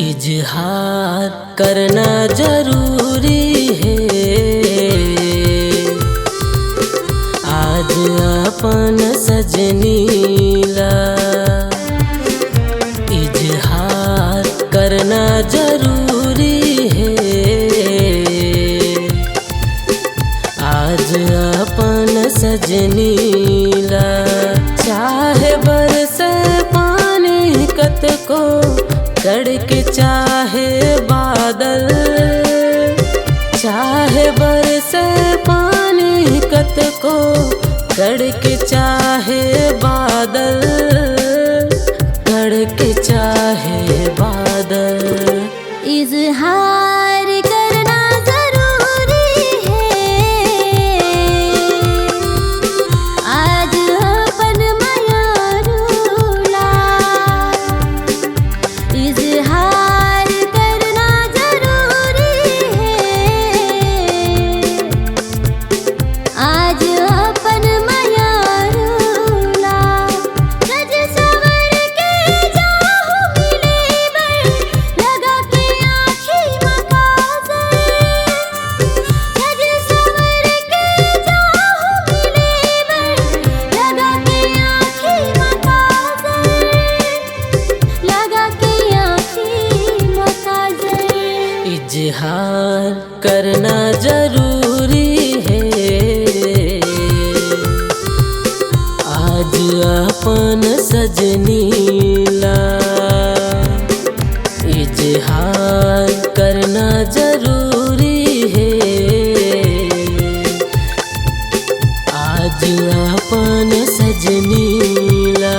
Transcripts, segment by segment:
इजहार करना जरूरी है। आज अपन सजनीला इजहार करना जरूरी है। आज अपन सजनीला चाहे बरसे पानी कत को कड़के चाहे बादल, चाहे बरसे पानी कत को कड़के चाहे बादल, कड़के चाहे बादल। इजहार करना जरूरी है। आज अपन मयारूला इजहार करना जरूरी है। आज अपन मयारूला सज सवर के जाहू मिले बर लगा के आँखी मकाज़र। सज सवर के जाहू मिले बर लगा के आँखी मकाज़र, लगा के आँखी मकाज़र। इजहार करना जरूरी है। आज अपन सजनीला इजहार करना जरूरी है। आज अपन सजनीला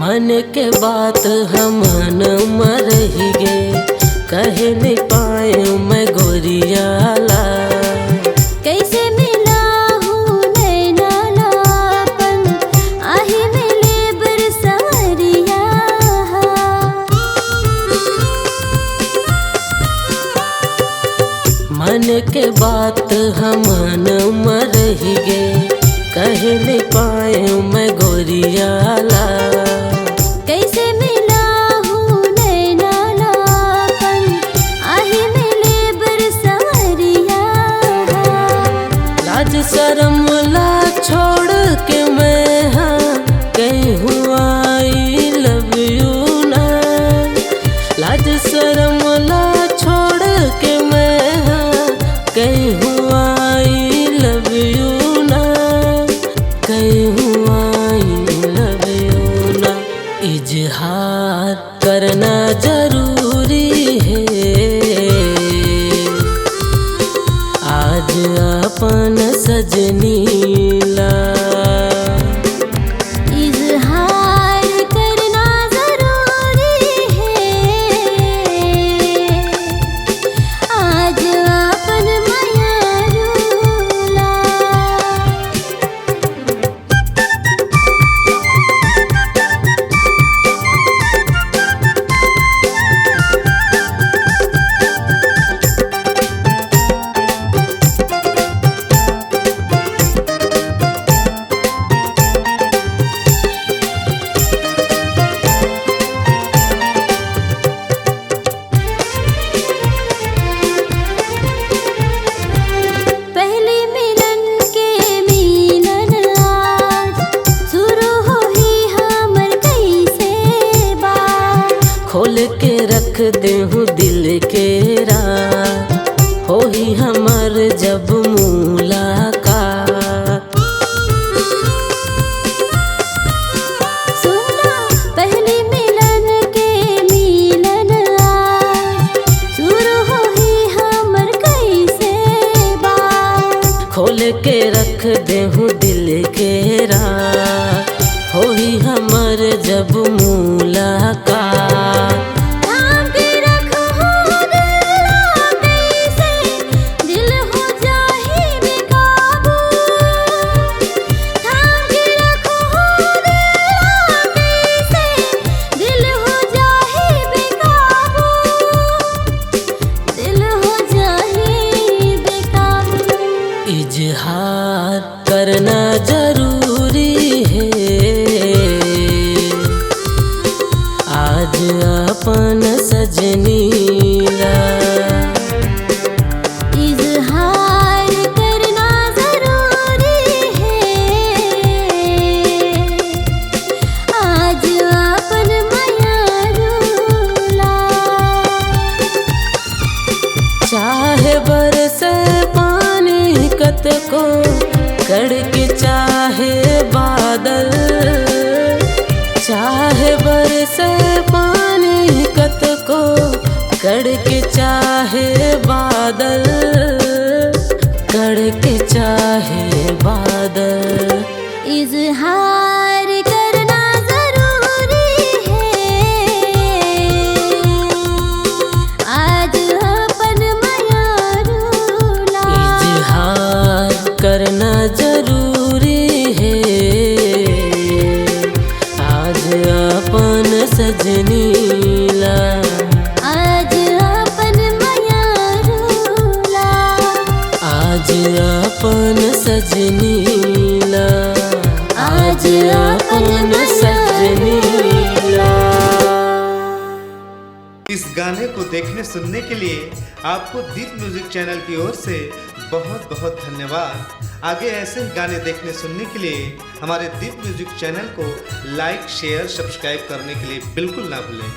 मन के बात हमन मरही गे, कह नहीं पाए मैं गोरियाला। कैसे मिला हूँ नैना लापन आही मिले बरसवरिया। मन के बात हमन मरही गे, कह नहीं पाए मैं गोरियाला। कैसे मिला हूँ नैना लापन आही मिले बरसवरिया। लाज शर्म ला छोड़ के मैं हाँ कहूँ आई लव यू ना। लाज शर्म ला छोड़ के मैं हाँ कहूँ आई लव यू ना, कहूँ आई लव यू ना। इजहार करना जरूरी है। आज अपन सजनीला इजहार करना जरूरी है। आज अपन मयारूला पहले मिलन के मिलन आज शुरू हो ही हमर कैसे बात। खोल के रख देहूँ दिल के रात, हो ही हमर जब मुलाकात। सुना पहले मिलन के मिलन आज शुरू हो ही हमर कैसे बात। खोल के रख देहूँ दिल के रात, हो ही हमर जब मुलाकात। थाम के रखो दिल आज अपन सजनीला इजहार करना जरूरी है, आज अपन मयारूला। चाहे बरसे पानी कतको कड़के चाहे बादल, चाहे बरसे पानी कतको कड़के चाहे बादल, कड़के चाहे बादल। इजहार करना जरूरी है, आज अपन मयारूला। इजहार करना जरूरी है, आज अपन सजनीला। आज अपन मयारूला। आज अपन सजनीला। आज अपन सजनीला। इस गाने को देखने सुनने के लिए आपको दीप म्यूजिक चैनल की ओर से बहुत बहुत धन्यवाद। आगे ऐसे ही गाने देखने सुनने के लिए हमारे दीप म्यूजिक चैनल को लाइक शेयर सब्सक्राइब करने के लिए बिल्कुल ना भूलें।